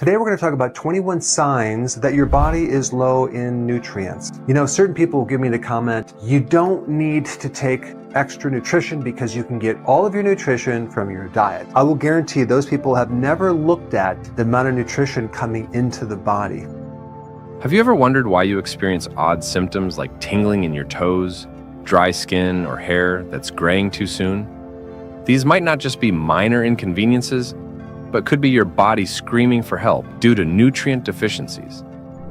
Today we're going to talk about 21 signs that your body is low in nutrients. You know, certain people will give me the comment, you don't need to take extra nutrition because you can get all of your nutrition from your diet. I will guarantee those people have never looked at the amount of nutrition coming into the body. Have you ever wondered why you experience odd symptoms like tingling in your toes, dry skin, or hair that's graying too soon? These might not just be minor inconveniences, but could be your body screaming for help due to nutrient deficiencies.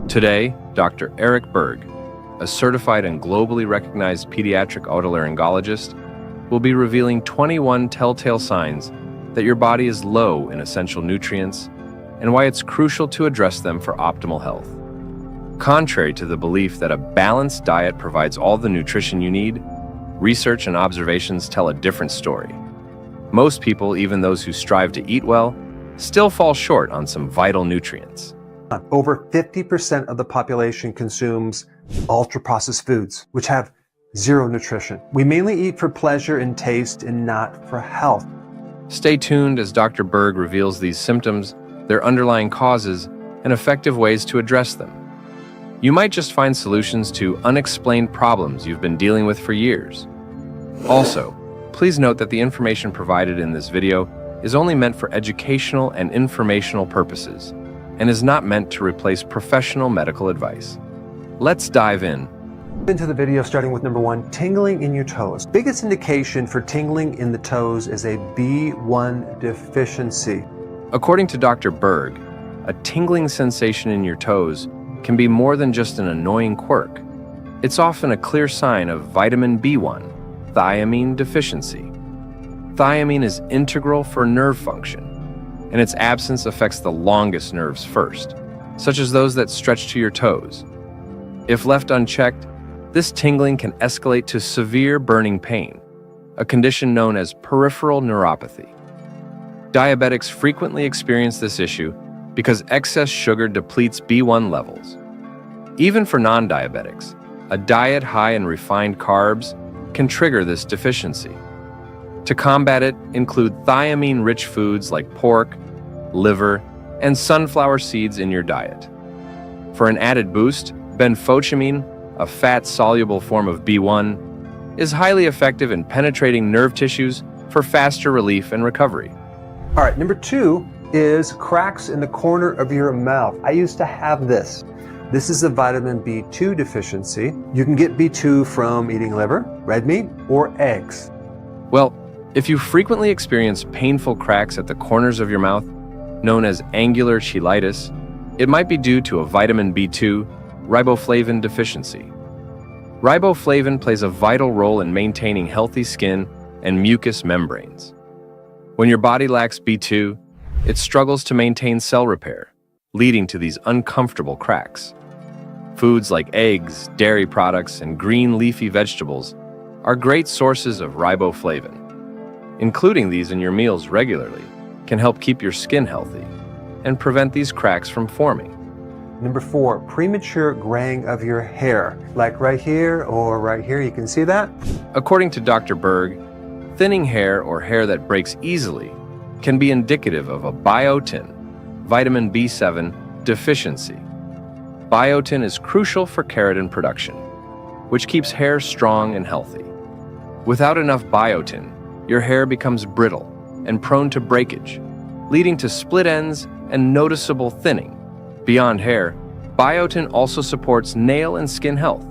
Today, Dr. Berg, a certified and globally recognized pediatric otolaryngologist, will be revealing 21 telltale signs that your body is low in essential nutrients and why it's crucial to address them for optimal health. Contrary to the belief that a balanced diet provides all the nutrition you need, research and observations tell a different story. Most people, even those who strive to eat well, still fall short on some vital nutrients. Over 50% of the population consumes ultra-processed foods, which have zero nutrition. We mainly eat for pleasure and taste and not for health. Stay tuned as Dr. Berg reveals these symptoms, their underlying causes, and effective ways to address them. You might just find solutions to unexplained problems you've been dealing with for years. Also, please note that the information provided in this video is only meant for educational and informational purposes and is not meant to replace professional medical advice. Let's dive into the video, starting with number 1, tingling in your toes. Biggest indication for tingling in the toes is a B1 deficiency. According to Dr. Berg, a tingling sensation in your toes can be more than just an annoying quirk. It's often a clear sign of vitamin B1, thiamine deficiency. Thiamine is integral for nerve function, and its absence affects the longest nerves first, such as those that stretch to your toes. If left unchecked, this tingling can escalate to severe burning pain, a condition known as peripheral neuropathy. Diabetics frequently experience this issue because excess sugar depletes B1 levels. Even for non-diabetics, a diet high in refined carbs can trigger this deficiency. To combat it, include thiamine-rich foods like pork, liver, and sunflower seeds in your diet. For an added boost, benfotiamine, a fat-soluble form of B1, is highly effective in penetrating nerve tissues for faster relief and recovery. All right, number 2 is cracks in the corner of your mouth. I used to have this. This is a vitamin B2 deficiency. You can get B2 from eating liver, red meat, or eggs. Well, if you frequently experience painful cracks at the corners of your mouth, known as angular cheilitis, it might be due to a vitamin B2 riboflavin deficiency. Riboflavin plays a vital role in maintaining healthy skin and mucous membranes. When your body lacks B2, it struggles to maintain cell repair, leading to these uncomfortable cracks. Foods like eggs, dairy products, and green leafy vegetables are great sources of riboflavin. Including these in your meals regularly can help keep your skin healthy and prevent these cracks from forming. Number 4, premature graying of your hair, like right here or right here. You can see that? According to Dr. Berg, thinning hair or hair that breaks easily can be indicative of a biotin, vitamin B7 deficiency. Biotin is crucial for keratin production, which keeps hair strong and healthy. Without enough biotin, your hair becomes brittle and prone to breakage, leading to split ends and noticeable thinning. Beyond hair, biotin also supports nail and skin health.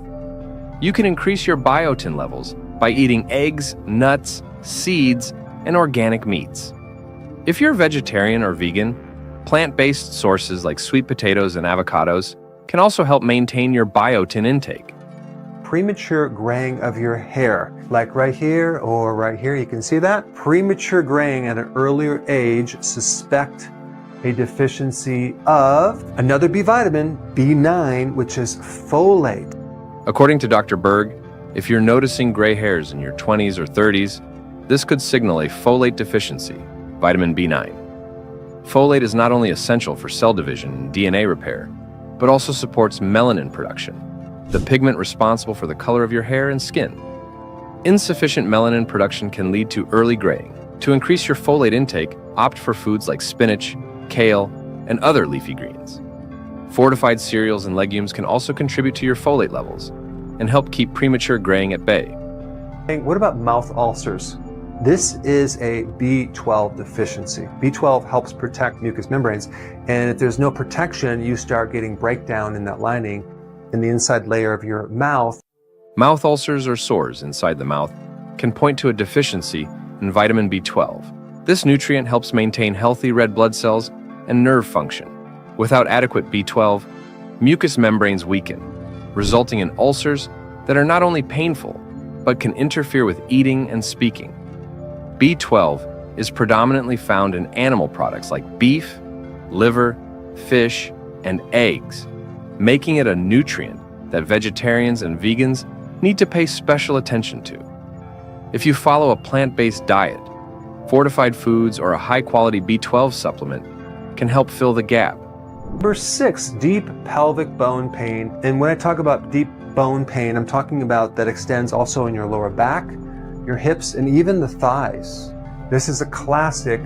You can increase your biotin levels by eating eggs, nuts, seeds, and organic meats. If you're vegetarian or vegan, plant-based sources like sweet potatoes and avocados can also help maintain your biotin intake. Premature graying of your hair, like right here or right here. You can see that? Premature graying at an earlier age, suspect a deficiency of another B vitamin, B9, which is folate. According to Dr. Berg, if you're noticing gray hairs in your 20s or 30s, this could signal a folate deficiency, vitamin B9. Folate is not only essential for cell division and DNA repair, but also supports melanin production, the pigment responsible for the color of your hair and skin. Insufficient melanin production can lead to early graying. To increase your folate intake, opt for foods like spinach, kale, and other leafy greens. Fortified cereals and legumes can also contribute to your folate levels and help keep premature graying at bay. Hey, what about mouth ulcers? This is a B12 deficiency. B12 helps protect mucous membranes, and if there's no protection, you start getting breakdown in that lining in the inside layer of your mouth. Mouth ulcers or sores inside the mouth can point to a deficiency in vitamin B12. This nutrient helps maintain healthy red blood cells and nerve function. Without adequate B12, mucous membranes weaken, resulting in ulcers that are not only painful, but can interfere with eating and speaking. B12 is predominantly found in animal products like beef, liver, fish, and eggs, making it a nutrient that vegetarians and vegans need to pay special attention to. If you follow a plant-based diet, fortified foods or a high-quality B12 supplement can help fill the gap. Number 6, deep pelvic bone pain. And when I talk about deep bone pain, I'm talking about that extends also in your lower back, your hips, and even the thighs. This is a classic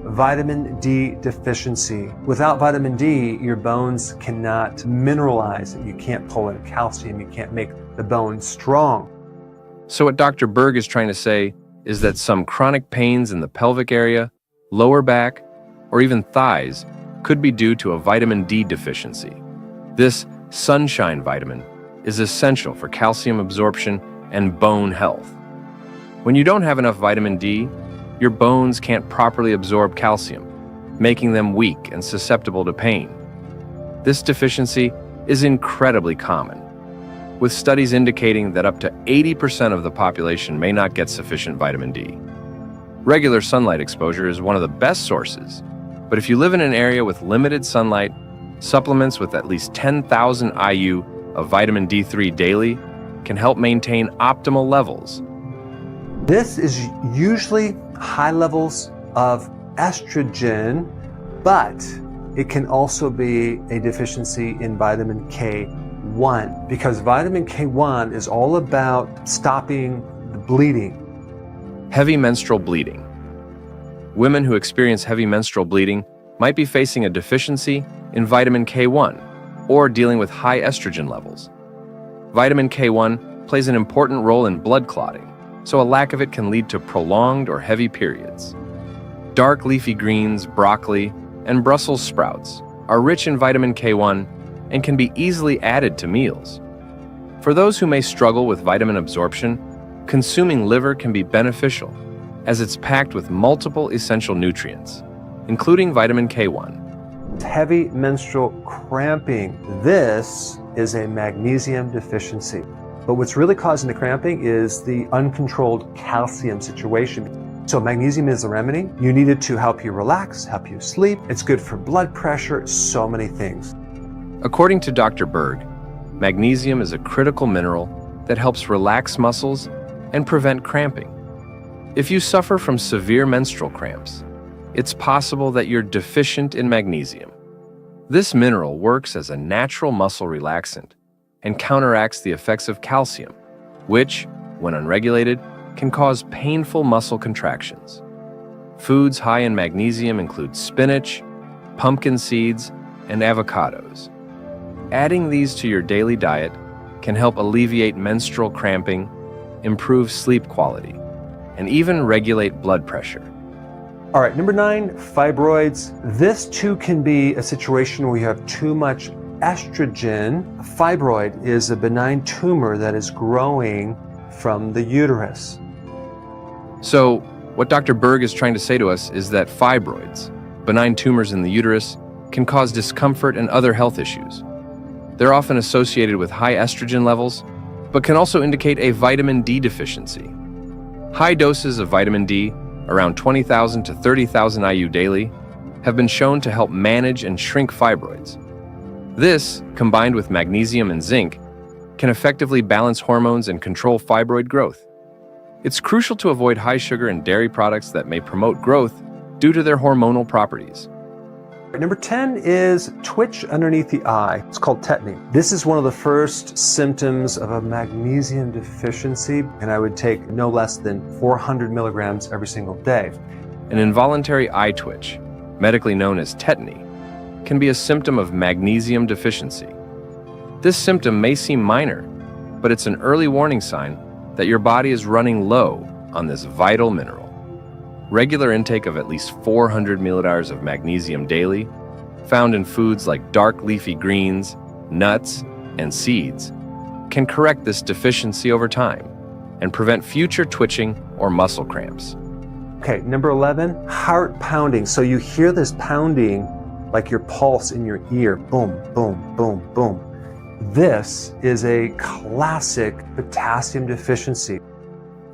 vitamin D deficiency. Without vitamin D, your bones cannot mineralize. You can't pull in calcium. You can't make the bone strong. So what Dr. Berg is trying to say is that some chronic pains in the pelvic area, lower back, or even thighs could be due to a vitamin D deficiency. This sunshine vitamin is essential for calcium absorption and bone health. When you don't have enough vitamin D, your bones can't properly absorb calcium, making them weak and susceptible to pain. This deficiency is incredibly common, with studies indicating that up to 80% of the population may not get sufficient vitamin D. Regular sunlight exposure is one of the best sources, but if you live in an area with limited sunlight, supplements with at least 10,000 IU of vitamin D3 daily can help maintain optimal levels. This is usually high levels of estrogen, but it can also be a deficiency in vitamin K1, because vitamin K1 is all about stopping the bleeding. Heavy menstrual bleeding. Women who experience heavy menstrual bleeding might be facing a deficiency in vitamin K1 or dealing with high estrogen levels. Vitamin K1 plays an important role in blood clotting, so a lack of it can lead to prolonged or heavy periods. Dark leafy greens, broccoli, and Brussels sprouts are rich in vitamin K1 and can be easily added to meals. For those who may struggle with vitamin absorption, consuming liver can be beneficial as it's packed with multiple essential nutrients, including vitamin K1. Heavy menstrual cramping. This is a magnesium deficiency. But what's really causing the cramping is the uncontrolled calcium situation. So magnesium is a remedy. You need it to help you relax, help you sleep. It's good for blood pressure, so many things. According to Dr. Berg, magnesium is a critical mineral that helps relax muscles and prevent cramping. If you suffer from severe menstrual cramps, it's possible that you're deficient in magnesium. This mineral works as a natural muscle relaxant and counteracts the effects of calcium, which, when unregulated, can cause painful muscle contractions. Foods high in magnesium include spinach, pumpkin seeds, and avocados. Adding these to your daily diet can help alleviate menstrual cramping, improve sleep quality, and even regulate blood pressure. All right, number 9, fibroids. This too can be a situation where you have too much estrogen. A fibroid is a benign tumor that is growing from the uterus. So, what Dr. Berg is trying to say to us is that fibroids, benign tumors in the uterus, can cause discomfort and other health issues. They're often associated with high estrogen levels, but can also indicate a vitamin D deficiency. High doses of vitamin D, around 20,000 to 30,000 IU daily, have been shown to help manage and shrink fibroids. This, combined with magnesium and zinc, can effectively balance hormones and control fibroid growth. It's crucial to avoid high sugar and dairy products that may promote growth due to their hormonal properties. Number 10 is twitch underneath the eye. It's called tetany. This is one of the first symptoms of a magnesium deficiency, and I would take no less than 400 milligrams every single day. An involuntary eye twitch, medically known as tetany, can be a symptom of magnesium deficiency. This symptom may seem minor, but it's an early warning sign that your body is running low on this vital mineral. Regular intake of at least 400 milliliters of magnesium daily, found in foods like dark leafy greens, nuts, and seeds, can correct this deficiency over time and prevent future twitching or muscle cramps. Okay, number 11, heart pounding. So you hear this pounding like your pulse in your ear. Boom, boom, boom, boom. This is a classic potassium deficiency.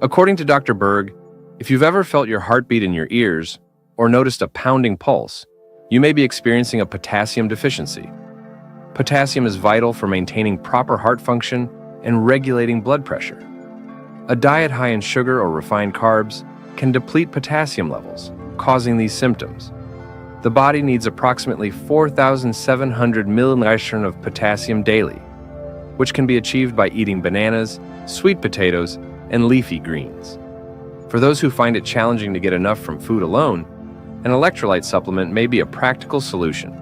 According to Dr. Berg, if you've ever felt your heartbeat in your ears or noticed a pounding pulse, you may be experiencing a potassium deficiency. Potassium is vital for maintaining proper heart function and regulating blood pressure. A diet high in sugar or refined carbs can deplete potassium levels, causing these symptoms. The body needs approximately 4,700 milliliters of potassium daily, which can be achieved by eating bananas, sweet potatoes, and leafy greens. For those who find it challenging to get enough from food alone, an electrolyte supplement may be a practical solution.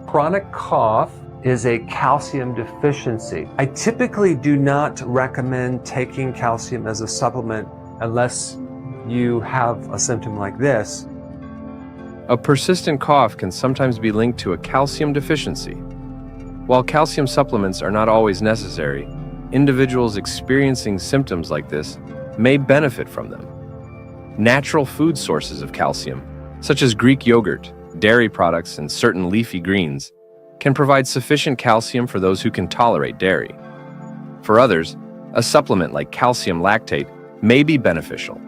Chronic cough is a calcium deficiency. I typically do not recommend taking calcium as a supplement unless you have a symptom like this. A persistent cough can sometimes be linked to a calcium deficiency. While calcium supplements are not always necessary, individuals experiencing symptoms like this may benefit from them. Natural food sources of calcium, such as Greek yogurt, dairy products, and certain leafy greens, can provide sufficient calcium for those who can tolerate dairy. For others, a supplement like calcium lactate may be beneficial.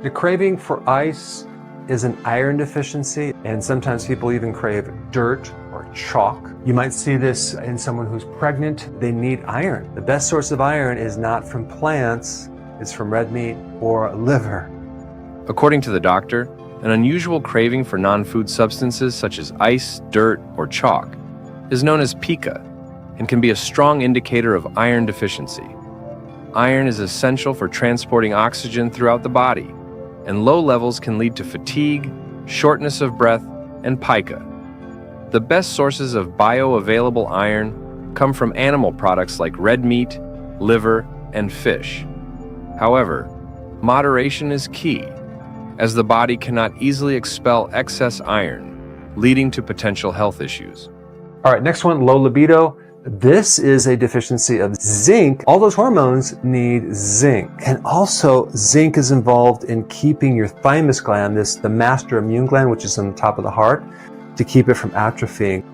The craving for ice is an iron deficiency, and sometimes people even crave dirt or chalk. You might see this in someone who's pregnant. They need iron. The best source of iron is not from plants, it's from red meat or liver. According to the doctor, an unusual craving for non-food substances such as ice, dirt, or chalk is known as pica and can be a strong indicator of iron deficiency. Iron is essential for transporting oxygen throughout the body, and low levels can lead to fatigue, shortness of breath, and pica. The best sources of bioavailable iron come from animal products like red meat, liver, and fish. However, moderation is key, as the body cannot easily expel excess iron, leading to potential health issues. All right, next one, low libido. This is a deficiency of zinc. All those hormones need zinc. And also, zinc is involved in keeping your thymus gland, the master immune gland, which is on the top of the heart, to keep it from atrophying.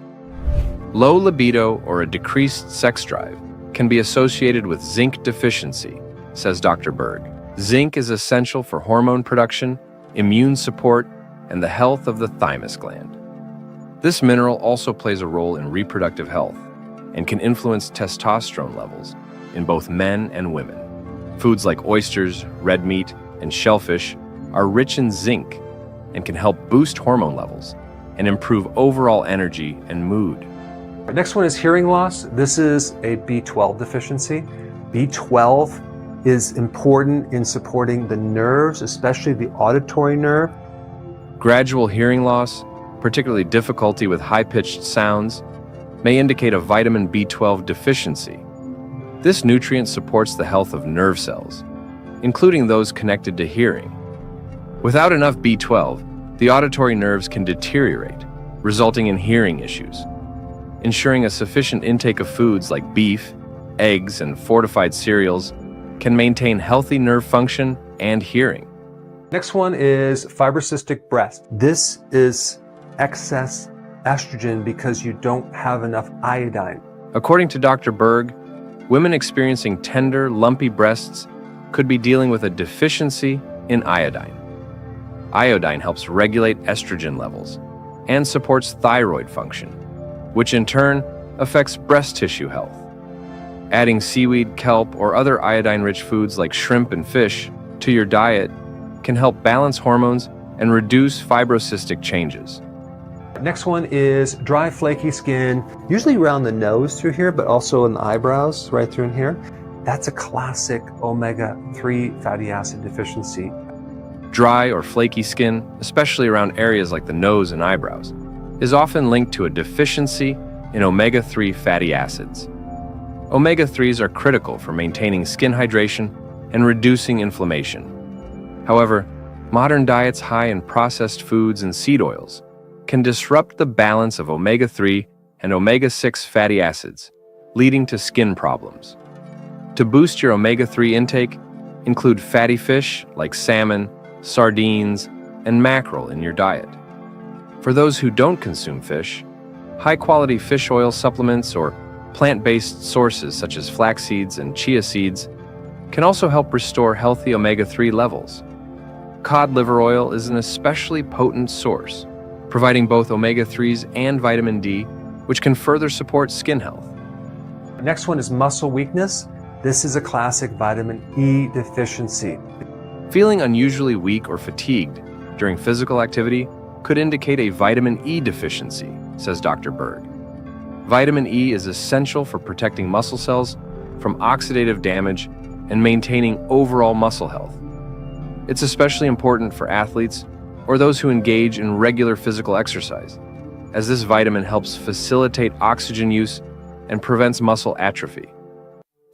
Low libido or a decreased sex drive can be associated with zinc deficiency, says Dr. Berg. Zinc is essential for hormone production, immune support, and the health of the thymus gland. This mineral also plays a role in reproductive health and can influence testosterone levels in both men and women. Foods like oysters, red meat, and shellfish are rich in zinc and can help boost hormone levels and improve overall energy and mood. Our next one is hearing loss. This is a B12 deficiency. B12 is important in supporting the nerves, especially the auditory nerve. Gradual hearing loss, particularly difficulty with high-pitched sounds, may indicate a vitamin B12 deficiency. This nutrient supports the health of nerve cells, including those connected to hearing. Without enough B12, the auditory nerves can deteriorate, resulting in hearing issues. Ensuring a sufficient intake of foods like beef, eggs, and fortified cereals can maintain healthy nerve function and hearing. Next one is fibrocystic breast. This is excess estrogen because you don't have enough iodine. According to Dr. Berg, women experiencing tender, lumpy breasts could be dealing with a deficiency in iodine. Iodine helps regulate estrogen levels and supports thyroid function, which in turn affects breast tissue health. Adding seaweed, kelp, or other iodine-rich foods like shrimp and fish to your diet can help balance hormones and reduce fibrocystic changes. Next one is dry, flaky skin, usually around the nose through here, but also in the eyebrows, right through in here. That's a classic omega-3 fatty acid deficiency. Dry or flaky skin, especially around areas like the nose and eyebrows, is often linked to a deficiency in omega-3 fatty acids. Omega-3s are critical for maintaining skin hydration and reducing inflammation. However, modern diets high in processed foods and seed oils can disrupt the balance of omega-3 and omega-6 fatty acids, leading to skin problems. To boost your omega-3 intake, include fatty fish like salmon, sardines, and mackerel in your diet. For those who don't consume fish, high-quality fish oil supplements or plant-based sources such as flax seeds and chia seeds can also help restore healthy omega-3 levels. Cod liver oil is an especially potent source, providing both omega-3s and vitamin D, which can further support skin health. Next one is muscle weakness. This is a classic vitamin E deficiency. Feeling unusually weak or fatigued during physical activity could indicate a vitamin E deficiency, says Dr. Berg. Vitamin E is essential for protecting muscle cells from oxidative damage and maintaining overall muscle health. It's especially important for athletes or those who engage in regular physical exercise, as this vitamin helps facilitate oxygen use and prevents muscle atrophy.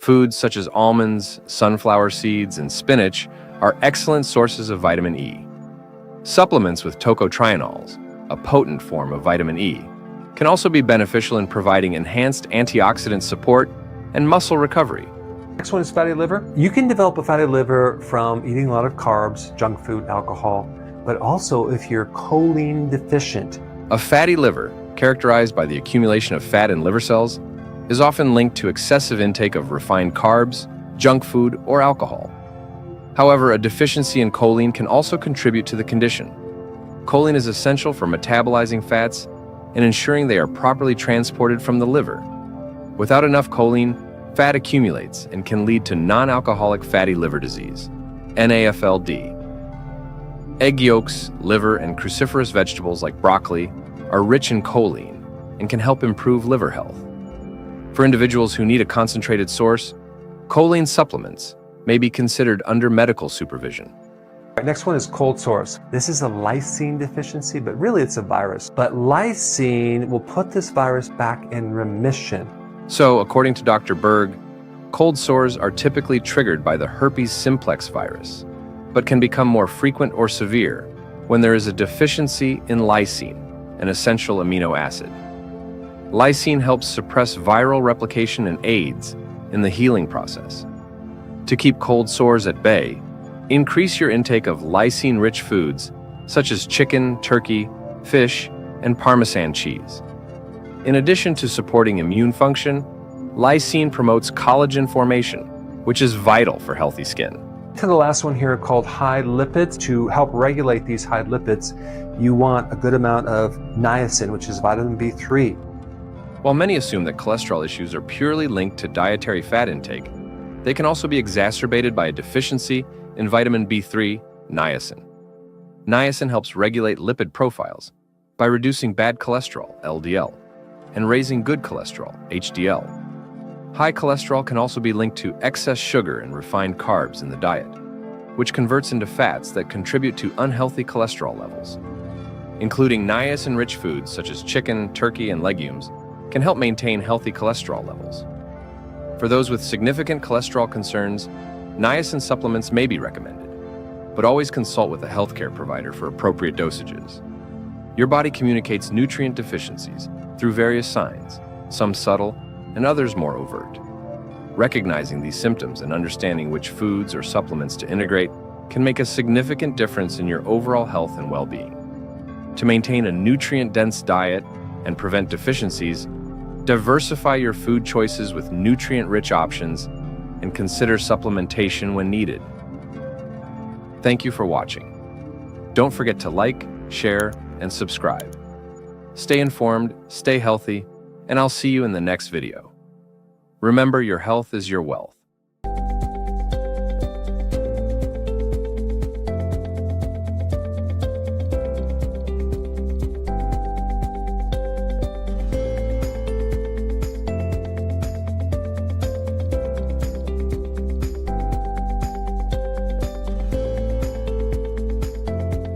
Foods such as almonds, sunflower seeds, and spinach are excellent sources of vitamin E. Supplements with tocotrienols, a potent form of vitamin E, can also be beneficial in providing enhanced antioxidant support and muscle recovery. Next one is fatty liver. You can develop a fatty liver from eating a lot of carbs, junk food, alcohol, but also if you're choline deficient. A fatty liver, characterized by the accumulation of fat in liver cells, is often linked to excessive intake of refined carbs, junk food, or alcohol. However, a deficiency in choline can also contribute to the condition. Choline is essential for metabolizing fats and ensuring they are properly transported from the liver. Without enough choline, fat accumulates and can lead to non-alcoholic fatty liver disease, NAFLD. Egg yolks, liver, and cruciferous vegetables like broccoli are rich in choline and can help improve liver health. For individuals who need a concentrated source, choline supplements may be considered under medical supervision. Next one is cold sores. This is a lysine deficiency, but really it's a virus. But lysine will put this virus back in remission. So, according to Dr. Berg, cold sores are typically triggered by the herpes simplex virus, but can become more frequent or severe when there is a deficiency in lysine, an essential amino acid. Lysine helps suppress viral replication and aids in the healing process. To keep cold sores at bay, increase your intake of lysine-rich foods such as chicken, turkey, fish, and Parmesan cheese. In addition to supporting immune function, lysine promotes collagen formation, which is vital for healthy skin. To the last one here called high lipids. To help regulate these high lipids, you want a good amount of niacin, which is vitamin B3. While many assume that cholesterol issues are purely linked to dietary fat intake, they can also be exacerbated by a deficiency in vitamin B3, niacin. Niacin helps regulate lipid profiles by reducing bad cholesterol, LDL, and raising good cholesterol, HDL. High cholesterol can also be linked to excess sugar and refined carbs in the diet, which converts into fats that contribute to unhealthy cholesterol levels. Including niacin-rich foods such as chicken, turkey, and legumes can help maintain healthy cholesterol levels. For those with significant cholesterol concerns, niacin supplements may be recommended, but always consult with a healthcare provider for appropriate dosages. Your body communicates nutrient deficiencies through various signs, some subtle and others more overt. Recognizing these symptoms and understanding which foods or supplements to integrate can make a significant difference in your overall health and well-being. To maintain a nutrient-dense diet and prevent deficiencies, diversify your food choices with nutrient-rich options and consider supplementation when needed. Thank you for watching. Don't forget to like, share, and subscribe. Stay informed, stay healthy, and I'll see you in the next video. Remember, your health is your wealth.